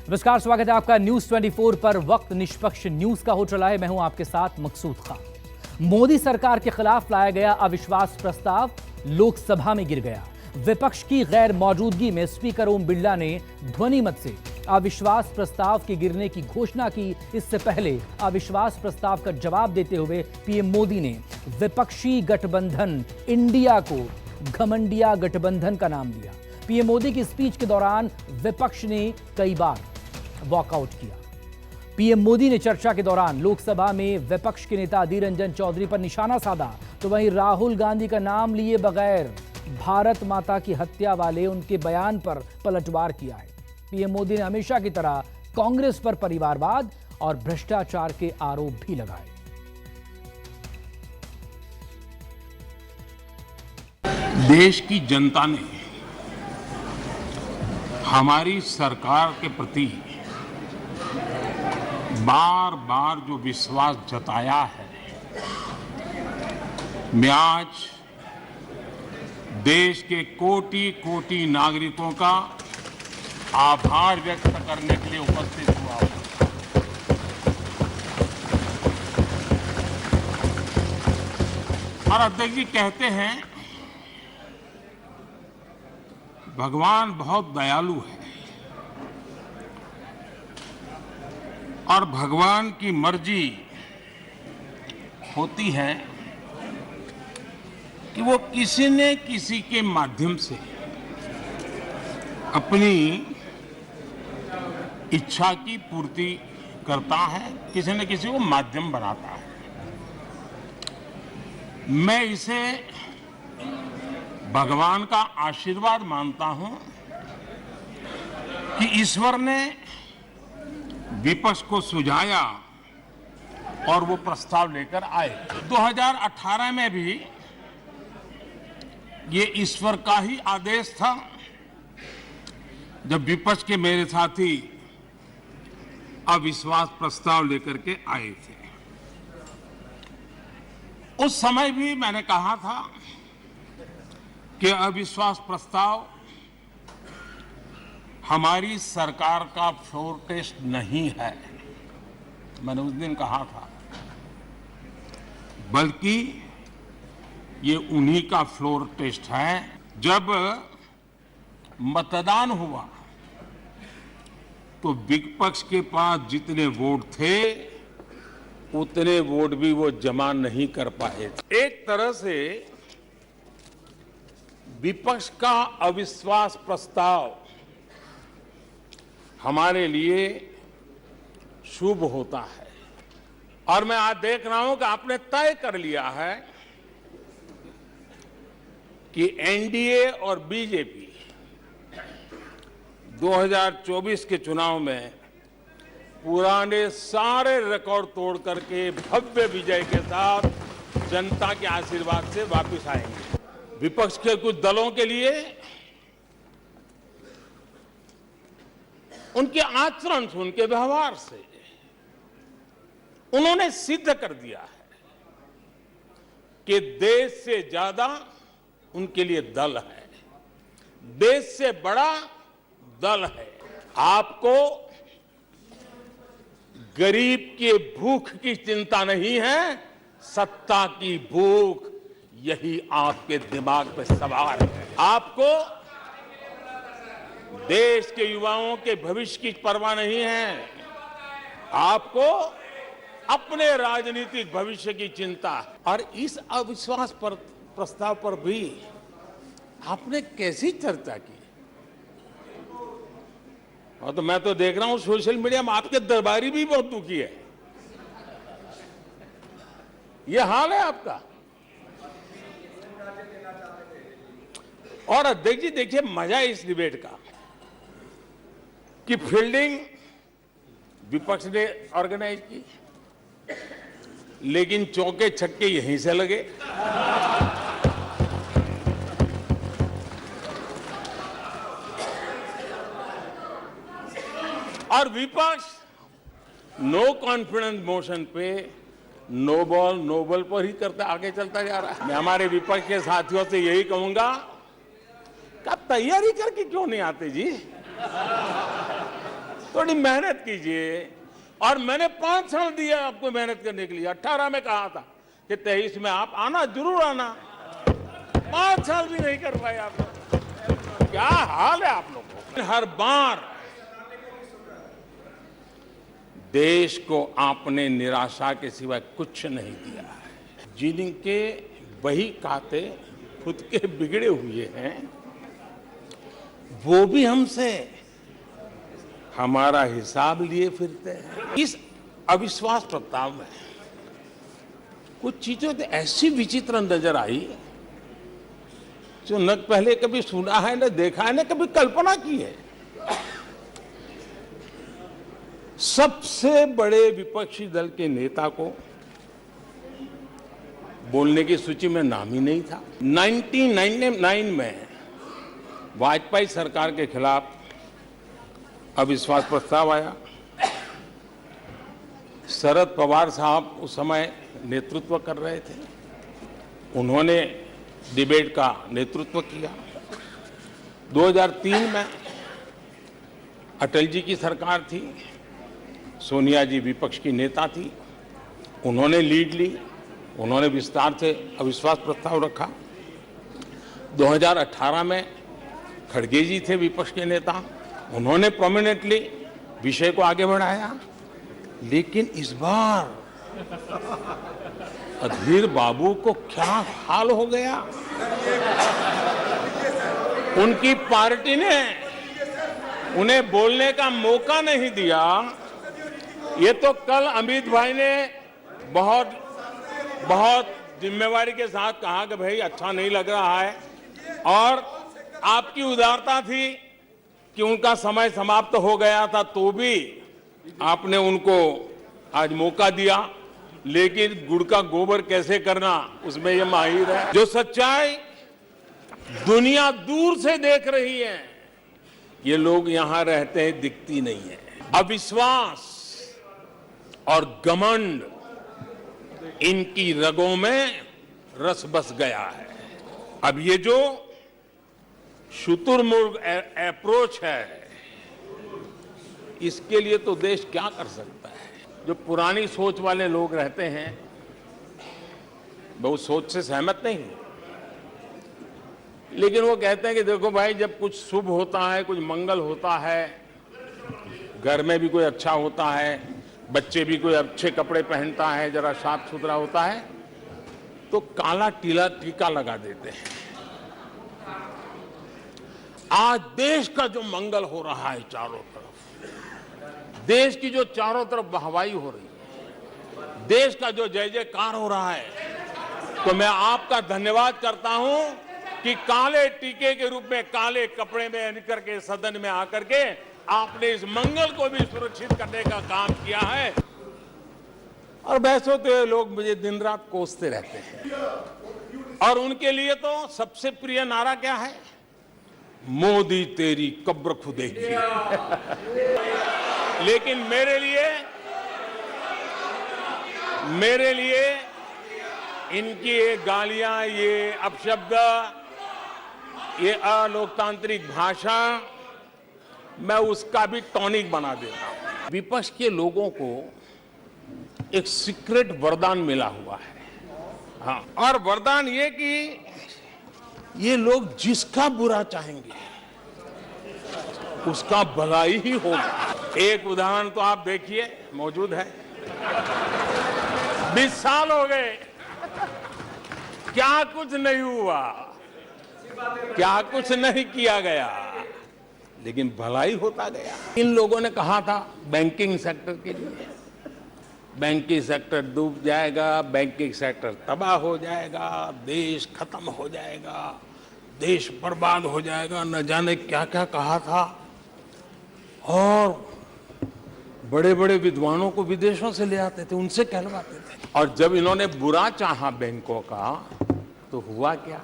नमस्कार, स्वागत है आपका न्यूज 24 पर। वक्त निष्पक्ष न्यूज का हो चला है। मैं हूं आपके साथ मकसूद खान। मोदी सरकार के खिलाफ लाया गया अविश्वास प्रस्ताव लोकसभा में गिर गया। विपक्ष की गैर मौजूदगी में स्पीकर ओम बिरला ने ध्वनि मत से अविश्वास प्रस्ताव के गिरने की घोषणा की। इससे पहले अविश्वास प्रस्ताव का जवाब देते हुए पीएम मोदी ने विपक्षी गठबंधन इंडिया को घमंडिया गठबंधन का नाम दिया। पीएम मोदी की स्पीच के दौरान विपक्ष ने कई बार वॉकआउट किया। पीएम मोदी ने चर्चा के दौरान लोकसभा में विपक्ष के नेता अधीर रंजन चौधरी पर निशाना साधा, तो वहीं राहुल गांधी का नाम लिए बगैर भारत माता की हत्या वाले उनके बयान पर पलटवार किया है। पीएम मोदी ने हमेशा की तरह कांग्रेस पर परिवारवाद और भ्रष्टाचार के आरोप भी लगाए। देश की जनता ने हमारी सरकार के प्रति बार बार जो विश्वास जताया है, मैं आज देश के कोटि कोटि नागरिकों का आभार व्यक्त करने के लिए उपस्थित हुआ हूं। और अध्यक्ष जी कहते हैं भगवान बहुत दयालु है और भगवान की मर्जी होती है कि वो किसी न किसी के माध्यम से अपनी इच्छा की पूर्ति करता है, किसी न किसी को माध्यम बनाता है। मैं इसे भगवान का आशीर्वाद मानता हूं कि ईश्वर ने विपक्ष को सुझाया और वो प्रस्ताव लेकर आए। 2018 में भी ये ईश्वर का ही आदेश था, जब विपक्ष के मेरे साथी अविश्वास प्रस्ताव लेकर के आए थे। उस समय भी मैंने कहा था कि अविश्वास प्रस्ताव हमारी सरकार का फ्लोर टेस्ट नहीं है। मैंने उस दिन कहा था, बल्कि ये उन्हीं का फ्लोर टेस्ट है। जब मतदान हुआ तो विपक्ष के पास जितने वोट थे उतने वोट भी वो जमा नहीं कर पाए। एक तरह से विपक्ष का अविश्वास प्रस्ताव हमारे लिए शुभ होता है। और मैं आज देख रहा हूं कि आपने तय कर लिया है कि एनडीए और बीजेपी 2024 के चुनाव में पुराने सारे रिकॉर्ड तोड़ करके भव्य विजय के साथ जनता के आशीर्वाद से वापस आएंगे। विपक्ष के कुछ दलों के लिए उनके आचरण से, उनके व्यवहार से उन्होंने सिद्ध कर दिया है कि देश से ज्यादा उनके लिए दल है, देश से बड़ा दल है। आपको गरीब के भूख की चिंता नहीं है, सत्ता की भूख यही आपके दिमाग पे सवार है। आपको देश के युवाओं के भविष्य की परवाह नहीं है, आपको अपने राजनीतिक भविष्य की चिंता है। और इस अविश्वास पर प्रस्ताव पर भी आपने कैसी चर्चा की? और तो मैं तो देख रहा हूं सोशल मीडिया में आपके दरबारी भी बहुत दुखी है। यह हाल है आपका। और अध्यक्ष जी देखिए, मजा इस डिबेट का कि फील्डिंग विपक्ष ने ऑर्गेनाइज की, लेकिन चौके छक्के यहीं से लगे। और विपक्ष नो कॉन्फिडेंस मोशन पे नो बॉल नो बॉल पर ही करता आगे चलता जा रहा है। मैं हमारे विपक्ष के साथियों से यही कहूंगा कि आप तैयारी करके क्यों नहीं आते जी? थोड़ी मेहनत कीजिए। और मैंने 5 साल दिया आपको मेहनत करने के लिए। 18 में कहा था कि 23 में आप आना, जरूर आना। 5 साल भी नहीं कर पाए आप लोग। क्या हाल है आप लोगों का। हर बार देश को आपने निराशा के सिवाय कुछ नहीं दिया है। जिनके वही खाते खुद के बिगड़े हुए हैं, वो भी हमसे हमारा हिसाब लिए फिरते हैं। इस अविश्वास प्रस्ताव में कुछ चीजें तो ऐसी विचित्र नजर आई जो न पहले कभी सुना है, न देखा है, न कभी कल्पना की है। सबसे बड़े विपक्षी दल के नेता को बोलने की सूची में नाम ही नहीं था। 1999 में वाजपेयी सरकार के खिलाफ अविश्वास प्रस्ताव आया। शरद पवार साहब उस समय नेतृत्व कर रहे थे। उन्होंने डिबेट का नेतृत्व किया। 2003 में अटल जी की सरकार थी। सोनिया जी विपक्ष की नेता थी। उन्होंने लीड ली। उन्होंने विस्तार से अविश्वास प्रस्ताव रखा। 2018 में खड़गे जी थे विपक्ष के नेता। उन्होंने प्रोमिनेंटली विषय को आगे बढ़ाया। लेकिन इस बार अधीर बाबू को क्या हाल हो गया। उनकी पार्टी ने उन्हें बोलने का मौका नहीं दिया। ये तो कल अमित भाई ने बहुत जिम्मेवारी के साथ कहा कि भाई अच्छा नहीं लग रहा है, और आपकी उदारता थी कि उनका समय समाप्त हो गया था तो भी आपने उनको आज मौका दिया। लेकिन गुड़ का गोबर कैसे करना, उसमें ये माहिर है। जो सच्चाई दुनिया दूर से देख रही है, ये लोग यहां रहते हैं, दिखती नहीं है। अविश्वास और घमंड इनकी रगों में रस बस गया है। अब ये जो शुतुरमुर्ग अप्रोच है, इसके लिए तो देश क्या कर सकता है। जो पुरानी सोच वाले लोग रहते हैं, मैं उस सोच से सहमत नहीं हूं, लेकिन वो कहते हैं कि देखो भाई, जब कुछ शुभ होता है, कुछ मंगल होता है, घर में भी कोई अच्छा होता है, बच्चे भी कोई अच्छे कपड़े पहनता है, जरा साफ सुथरा होता है, तो काला टीका लगा देते हैं। आज देश का जो मंगल हो रहा है चारों तरफ, देश की जो चारों तरफ वाहवाही हो रही है, देश का जो जय जयकार हो रहा है, तो मैं आपका धन्यवाद करता हूं कि काले टीके के रूप में, काले कपड़े में निकल के सदन में आकर के आपने इस मंगल को भी सुरक्षित करने का काम किया है। और वैसे तो लोग मुझे दिन रात कोसते रहते हैं, और उनके लिए तो सबसे प्रिय नारा क्या है? मोदी तेरी कब्र खुदेगी। लेकिन मेरे लिए इनकी ये गालियां, ये अपशब्द, ये अलोकतांत्रिक भाषा, मैं उसका भी टॉनिक बना देता हूं। विपक्ष के लोगों को एक सीक्रेट वरदान मिला हुआ है। हाँ, और वरदान ये कि ये लोग जिसका बुरा चाहेंगे उसका भलाई ही होगा। एक उदाहरण तो आप देखिए, मौजूद है। 20 साल हो गए, क्या कुछ नहीं हुआ, क्या कुछ नहीं किया गया, लेकिन भलाई होता गया। इन लोगों ने कहा था बैंकिंग सेक्टर के लिए, बैंकिंग सेक्टर डूब जाएगा, बैंकिंग सेक्टर तबाह हो जाएगा, देश खत्म हो जाएगा, देश बर्बाद हो जाएगा, न जाने क्या क्या कहा था। और बड़े बड़े विद्वानों को विदेशों से ले आते थे, उनसे कहलवाते थे। और जब इन्होंने बुरा चाहा बैंकों का, तो हुआ क्या?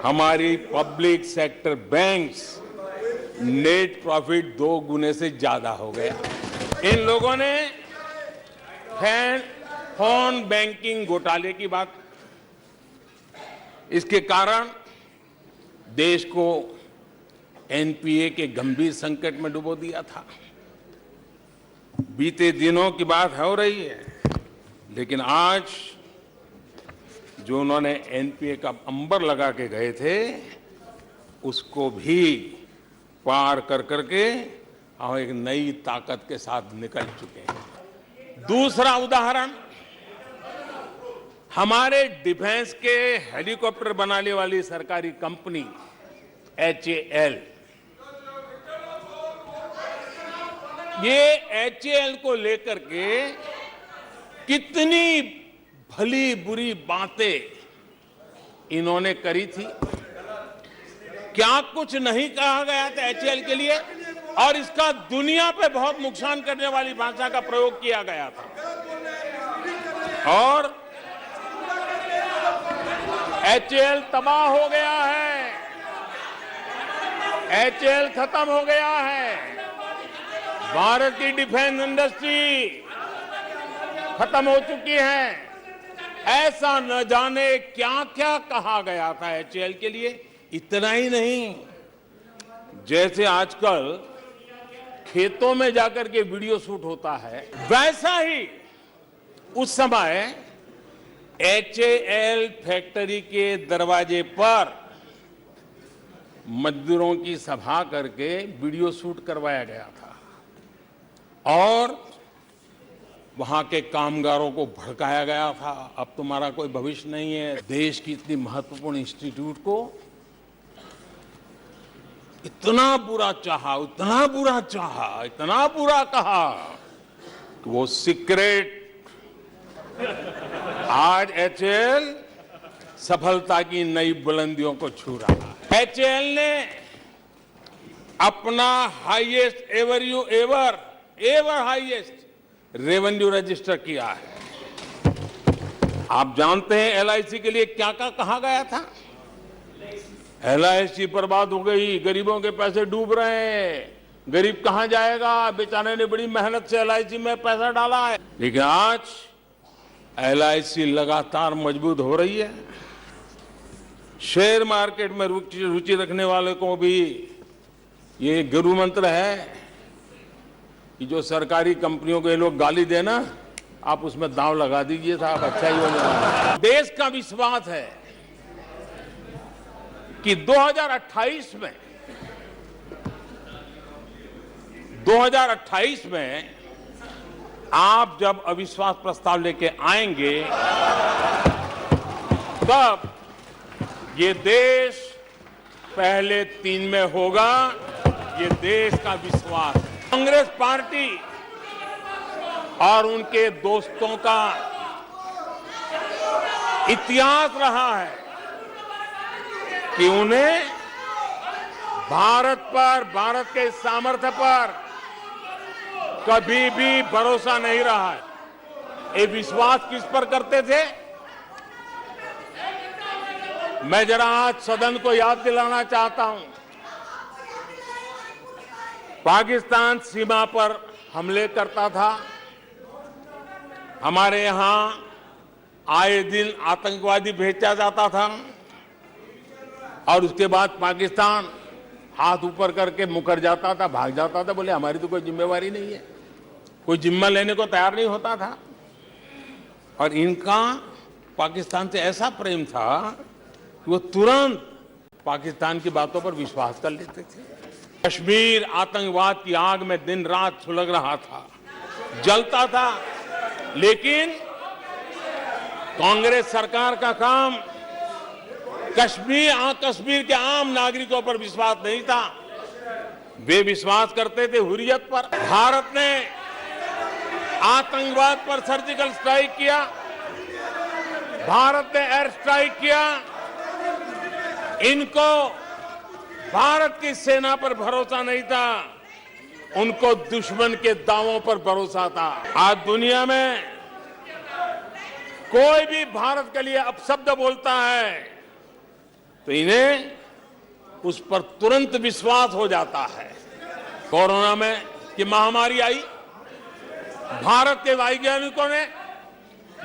हमारी public sector banks net profit 2 गुने से ज्यादा हो गया। इन लोगों ने फोन बैंकिंग घोटाले की बात, इसके कारण देश को एनपीए के गंभीर संकट में डुबो दिया था। बीते दिनों की बात हो रही है, लेकिन आज जो उन्होंने एनपीए का अंबर लगा के गए थे, उसको भी पार कर करके हम एक नई ताकत के साथ निकल चुके हैं। दूसरा उदाहरण, हमारे डिफेंस के हेलीकॉप्टर बनाने वाली सरकारी कंपनी HAL, ये HAL को लेकर के कितनी भली बुरी बातें इन्होंने करी थी। क्या कुछ नहीं कहा गया था HAL के लिए, और इसका दुनिया पे बहुत नुकसान करने वाली भाषा का प्रयोग किया गया था। और HAL तबाह हो गया है, HAL खत्म हो गया है, भारत की डिफेंस इंडस्ट्री खत्म हो चुकी है। ऐसा न जाने क्या क्या कहा गया था HAL के लिए। इतना ही नहीं, जैसे आजकल खेतों में जाकर के वीडियो शूट होता है, वैसा ही उस समय HAL फैक्ट्री के दरवाजे पर मजदूरों की सभा करके वीडियो शूट करवाया गया था और वहां के कामगारों को भड़काया गया था। अब तुम्हारा कोई भविष्य नहीं है। देश की इतनी महत्वपूर्ण इंस्टीट्यूट को इतना बुरा चाहा, इतना बुरा चाहा, इतना बुरा कहा कि वो सीक्रेट आज HAL सफलता की नई बुलंदियों को छू रहा है। HAL ने अपना highest ever highest revenue register किया है। आप जानते हैं LIC के लिए क्या क्या कहा गया था? LIC बर्बाद हो गई, गरीबों के पैसे डूब रहे हैं, गरीब कहां जाएगा, बेचारे ने बड़ी मेहनत से LIC में पैसा डाला है। लेकिन आज LIC लगातार मजबूत हो रही है। शेयर मार्केट में रुचि रखने वाले को भी ये गुरु मंत्र है कि जो सरकारी कंपनियों को ये लोग गाली देना, आप उसमें दांव लगा दीजिए साहब, अच्छा ही होने वाला है। देश का विश्वास है कि 2028 में आप जब अविश्वास प्रस्ताव लेके आएंगे, तब ये देश पहले 3 में होगा। ये देश का विश्वास है। कांग्रेस पार्टी और उनके दोस्तों का इतिहास रहा है कि उन्हें भारत पर, भारत के सामर्थ्य पर कभी भी भरोसा नहीं रहा है। ये विश्वास किस पर करते थे? मैं जरा आज सदन को याद दिलाना चाहता हूं। पाकिस्तान सीमा पर हमले करता था, हमारे यहां आए दिन आतंकवादी भेजा जाता था और उसके बाद पाकिस्तान हाथ ऊपर करके मुकर जाता था, भाग जाता था, बोले हमारी तो कोई जिम्मेवारी नहीं है, कोई जिम्मा लेने को तैयार नहीं होता था। और इनका पाकिस्तान से ऐसा प्रेम था कि वो तुरंत पाकिस्तान की बातों पर विश्वास कर लेते थे। कश्मीर आतंकवाद की आग में दिन रात सुलग रहा था, जलता था, लेकिन कांग्रेस सरकार का काम कश्मीर के आम नागरिकों पर विश्वास नहीं था। वे विश्वास करते थे हुर्रियत पर। भारत ने आतंकवाद पर सर्जिकल स्ट्राइक किया, भारत ने एयर स्ट्राइक किया। इनको भारत की सेना पर भरोसा नहीं था, उनको दुश्मन के दावों पर भरोसा था। आज दुनिया में कोई भी भारत के लिए अपशब्द बोलता है तो इन्हें उस पर तुरंत विश्वास हो जाता है। कोरोना में की महामारी आई, भारत के वैज्ञानिकों ने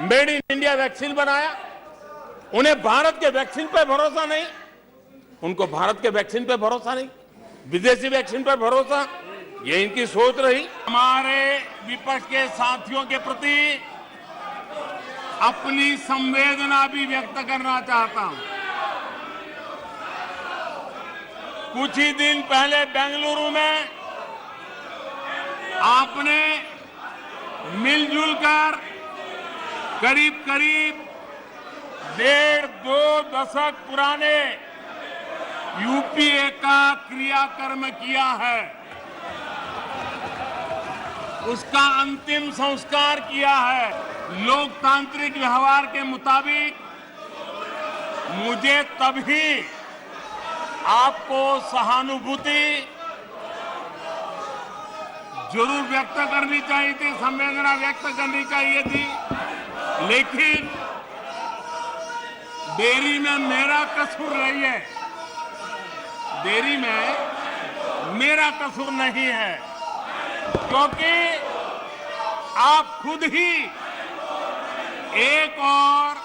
मेड इन इंडिया वैक्सीन बनाया। उन्हें भारत के वैक्सीन पर भरोसा नहीं, उनको भारत के वैक्सीन पर भरोसा नहीं, विदेशी वैक्सीन पर भरोसा। ये इनकी सोच रही। हमारे विपक्ष के साथियों के प्रति अपनी संवेदना भी व्यक्त करना चाहता हूं। कुछ ही दिन पहले बेंगलुरु में आपने मिलजुल कर करीब करीब 1.5-2 दशक पुराने यूपीए का क्रियाकर्म किया है, उसका अंतिम संस्कार किया है। लोकतांत्रिक व्यवहार के मुताबिक मुझे तभी आपको सहानुभूति जरूर व्यक्त करनी चाहिए थी, संवेदना व्यक्त करनी चाहिए थी, लेकिन देरी में मेरा कसूर नहीं है, देरी में मेरा कसूर नहीं है, क्योंकि आप खुद ही एक और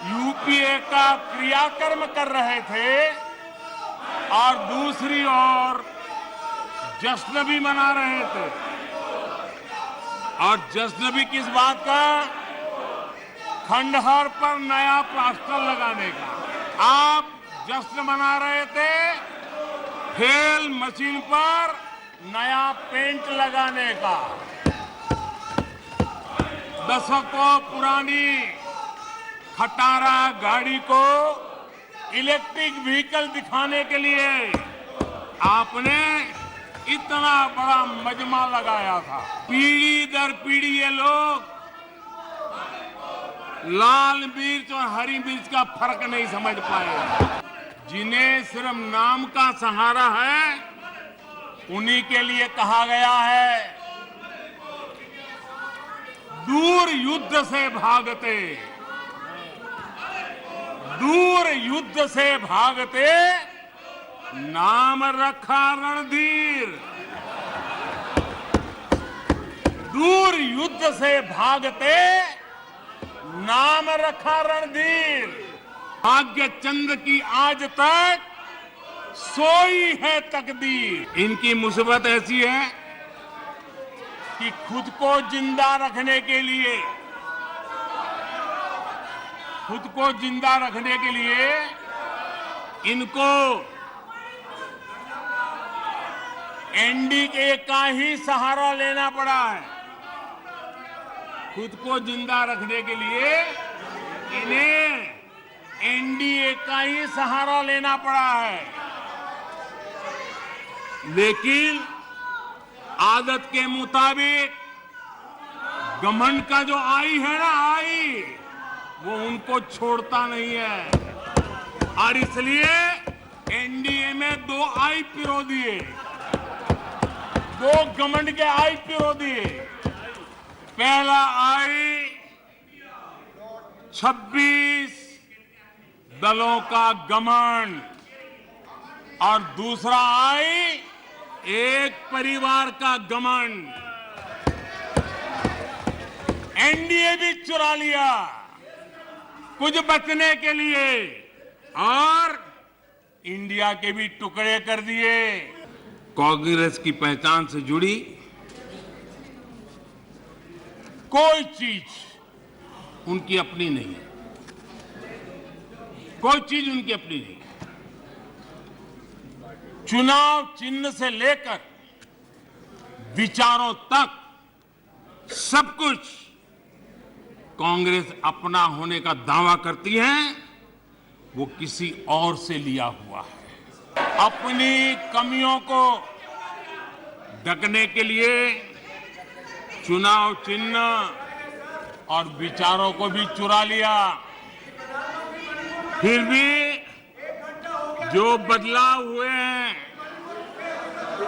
यूपीए का क्रियाकर्म कर रहे थे और दूसरी ओर जश्न भी मना रहे थे। और जश्न भी किस बात का? खंडहर पर नया प्लास्टर लगाने का। आप जश्न मना रहे थे खेल मशीन पर नया पेंट लगाने का। दशकों पुरानी खटारा गाड़ी को इलेक्ट्रिक व्हीकल दिखाने के लिए आपने इतना बड़ा मजमा लगाया था। पीढ़ी दर पीढ़ी ये लोग लाल मिर्च और हरी मिर्च का फर्क नहीं समझ पाए। जिन्हें सिर्फ नाम का सहारा है, उन्हीं के लिए कहा गया है, दूर युद्ध से भागते, दूर युद्ध से भागते, नाम रखा रणधीर। दूर युद्ध से भागते, नाम रखा रणधीर। भाग्य चंद्र की आज तक सोई है तकदीर। इनकी मुसीबत ऐसी है कि खुद को जिंदा रखने के लिए, खुद को जिंदा रखने के लिए इनको एनडीए का ही सहारा लेना पड़ा है। खुद को जिंदा रखने के लिए इन्हें एनडीए का ही सहारा लेना पड़ा है। लेकिन आदत के मुताबिक घमंड का जो आई है ना, आई वो उनको छोड़ता नहीं है और इसलिए एनडीए में 2 आई पिरो दिए, 2 घमंड के आई पिरो दिए। पहला आई 26 दलों का घमंड और दूसरा आई एक परिवार का घमंड। एनडीए भी चुरा लिया कुछ बचने के लिए और इंडिया के भी टुकड़े कर दिए। कांग्रेस की पहचान से जुड़ी कोई चीज उनकी अपनी नहीं है, कोई चीज उनकी अपनी नहीं। चुनाव चिन्ह से लेकर विचारों तक सब कुछ कांग्रेस अपना होने का दावा करती है, वो किसी और से लिया हुआ है। अपनी कमियों को ढकने के लिए चुनाव चिन्ह और विचारों को भी चुरा लिया। फिर भी जो बदलाव हुए हैं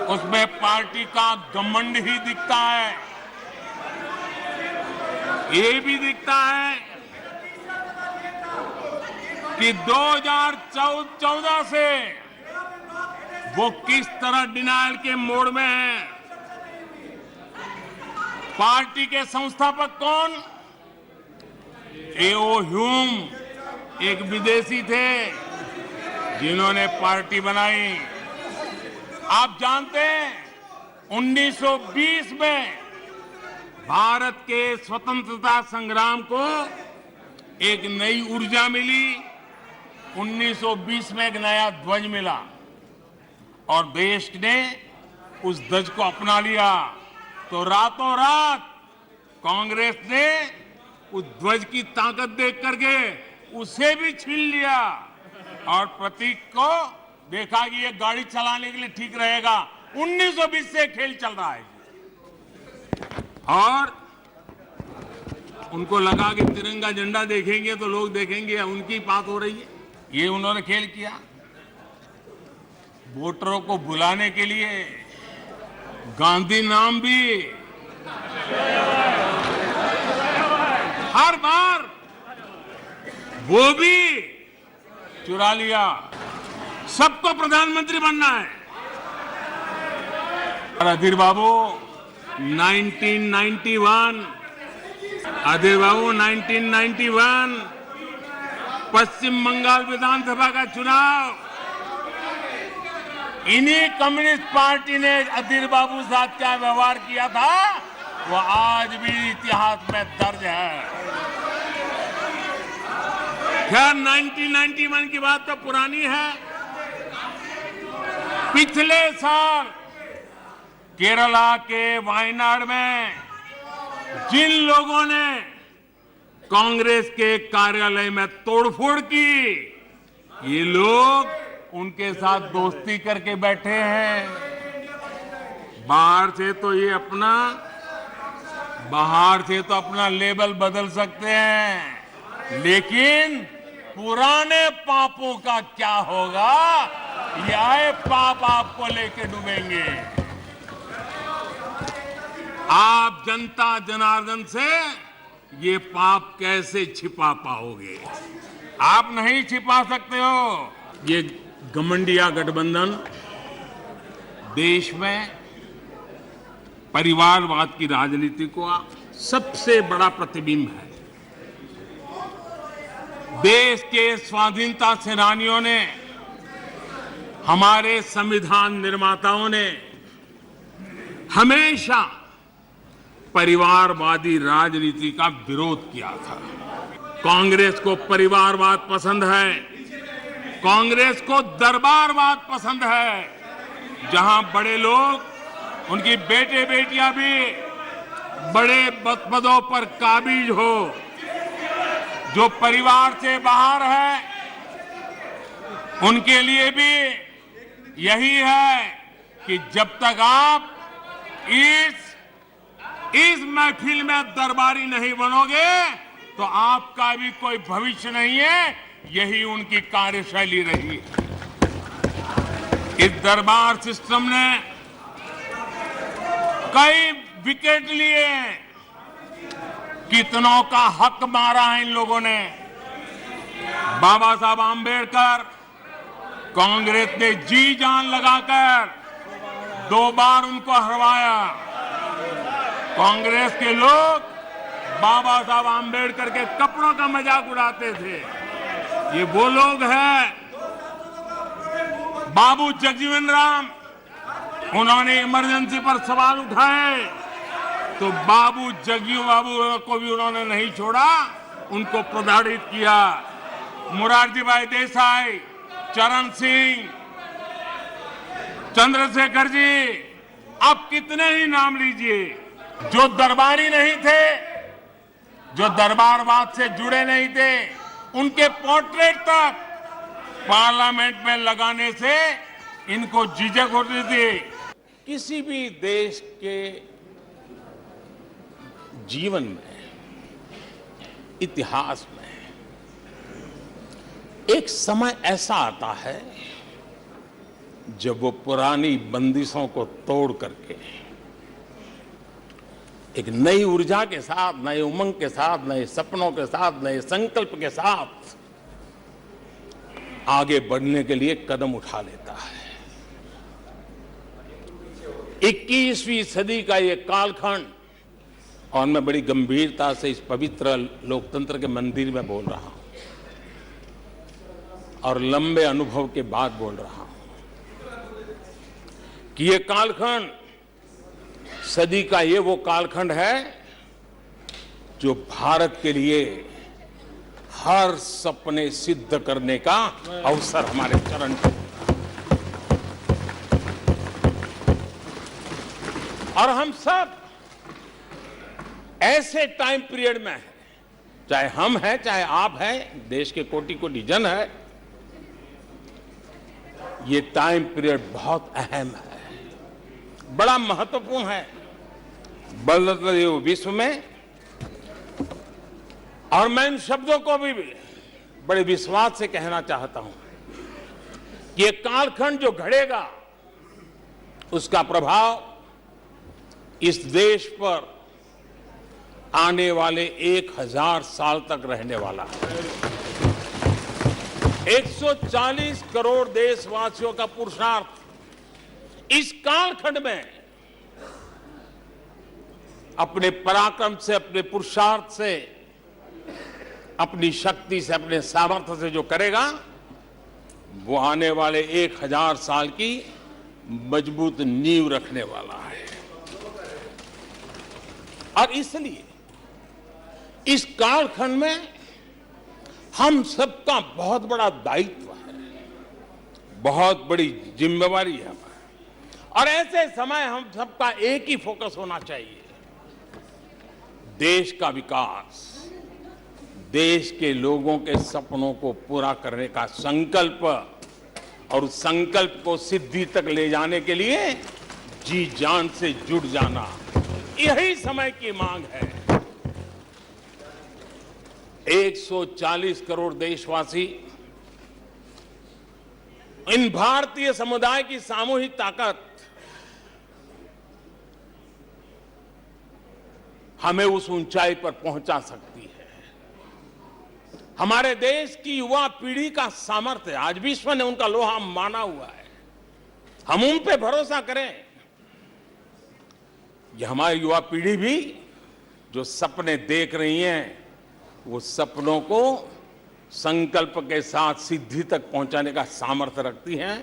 उसमें पार्टी का घमंड ही दिखता है। ये भी दिखता है कि 2014 से वो किस तरह डिनायल के मोड में है। पार्टी के संस्थापक कौन? एओ ह्यूम एक विदेशी थे जिन्होंने पार्टी बनाई। आप जानते हैं 1920 में भारत के स्वतंत्रता संग्राम को एक नई ऊर्जा मिली। 1920 में एक नया ध्वज मिला और देश ने उस ध्वज को अपना लिया। तो रातों रात कांग्रेस ने उस ध्वज की ताकत देख करके उसे भी छीन लिया और प्रतीक को देखा कि ये गाड़ी चलाने के लिए ठीक रहेगा। 1920 से खेल चल रहा है और उनको लगा कि तिरंगा झंडा देखेंगे तो लोग देखेंगे उनकी बात हो रही है। ये उन्होंने खेल किया। वोटरों को बुलाने के लिए गांधी नाम भी हर बार वो भी चुरा लिया। सबको प्रधानमंत्री बनना है। अधीर बाबू 1991 पश्चिम बंगाल विधानसभा का चुनाव इन्हीं कम्युनिस्ट पार्टी ने अधीर बाबू साथ क्या व्यवहार किया था वो आज भी इतिहास में दर्ज है। खैर 1991 की बात तो पुरानी है। पिछले साल केरला के वायनाड में जिन लोगों ने कांग्रेस के कार्यालय में तोड़फोड़ की, ये लोग उनके साथ दोस्ती करके बैठे हैं। बाहर से तो अपना लेबल बदल सकते हैं, लेकिन पुराने पापों का क्या होगा, यह पाप आपको लेके डूबेंगे। आप जनता जनार्दन से ये पाप कैसे छिपा पाओगे? आप नहीं छिपा सकते हो। ये घमंडिया गठबंधन देश में परिवारवाद की राजनीति को सबसे बड़ा प्रतिबिंब है। देश के स्वाधीनता सेनानियों ने, हमारे संविधान निर्माताओं ने हमेशा परिवारवादी राजनीति का विरोध किया था। कांग्रेस को परिवारवाद पसंद है, कांग्रेस को दरबारवाद पसंद है, जहां बड़े लोग, उनकी बेटे बेटियां भी बड़े पदों पर काबिज हो। जो परिवार से बाहर है उनके लिए भी यही है कि जब तक आप इस महफिल में दरबारी नहीं बनोगे तो आपका भी कोई भविष्य नहीं है। यही उनकी कार्यशैली रही है। इस दरबार सिस्टम ने कई विकेट लिए, कितनों का हक मारा है इन लोगों ने। बाबा साहब आंबेडकर कांग्रेस ने जी जान लगाकर 2 बार उनको हरवाया। कांग्रेस के लोग बाबा साहब आंबेडकर के कपड़ों का मजाक उड़ाते थे। ये वो लोग हैं। बाबू जगजीवन राम, उन्होंने इमरजेंसी पर सवाल उठाए तो बाबू जगजीवन बाबू को भी उन्होंने नहीं छोड़ा, उनको प्रताड़ित किया। मोरारजी भाई देसाई, चरण सिंह, चंद्रशेखर जी, आप कितने ही नाम लीजिए, जो दरबारी नहीं थे, जो दरबारवाद से जुड़े नहीं थे, उनके पोर्ट्रेट तक पार्लियामेंट में लगाने से इनको झिझक होती थी। किसी भी देश के जीवन में, इतिहास में एक समय ऐसा आता है जब वो पुरानी बंदिशों को तोड़ करके एक नई ऊर्जा के साथ, नए उमंग के साथ, नए सपनों के साथ, नए संकल्प के साथ आगे बढ़ने के लिए कदम उठा लेता है। 21वीं सदी का ये कालखंड, और मैं बड़ी गंभीरता से इस पवित्र लोकतंत्र के मंदिर में बोल रहा हूं और लंबे अनुभव के बाद बोल रहा हूं कि ये कालखंड सदी का ये वो कालखंड है जो भारत के लिए हर सपने सिद्ध करने का अवसर हमारे चरण पे। और हम सब ऐसे टाइम पीरियड में हैं, चाहे हम हैं चाहे आप हैं, देश के कोटि कोटि जन है, ये टाइम पीरियड बहुत अहम है, बड़ा महत्वपूर्ण है बदलते हुए विश्व में। और मैं इन शब्दों को भी बड़े विश्वास से कहना चाहता हूं कि ये कालखंड जो घड़ेगा उसका प्रभाव इस देश पर आने वाले 1000 साल तक रहने वाला है। 140 करोड़ देशवासियों का पुरुषार्थ इस कालखंड में अपने पराक्रम से, अपने पुरुषार्थ से, अपनी शक्ति से, अपने सामर्थ्य से जो करेगा वो आने वाले 1000 साल की मजबूत नींव रखने वाला है। और इसलिए इस कालखंड में हम सबका बहुत बड़ा दायित्व है, बहुत बड़ी जिम्मेवारी है। और ऐसे समय हम सबका एक ही फोकस होना चाहिए, देश का विकास, देश के लोगों के सपनों को पूरा करने का संकल्प, और उस संकल्प को सिद्धि तक ले जाने के लिए जी जान से जुट जाना, यही समय की मांग है। 140 करोड़ देशवासी, इन भारतीय समुदाय की सामूहिक ताकत हमें उस ऊंचाई पर पहुंचा सकती है। हमारे देश की युवा पीढ़ी का सामर्थ्य, आज विश्व ने उनका लोहा माना हुआ है, हम उन पे भरोसा करें। ये हमारी युवा पीढ़ी भी जो सपने देख रही है, वो सपनों को संकल्प के साथ सिद्धि तक पहुंचाने का सामर्थ्य रखती हैं।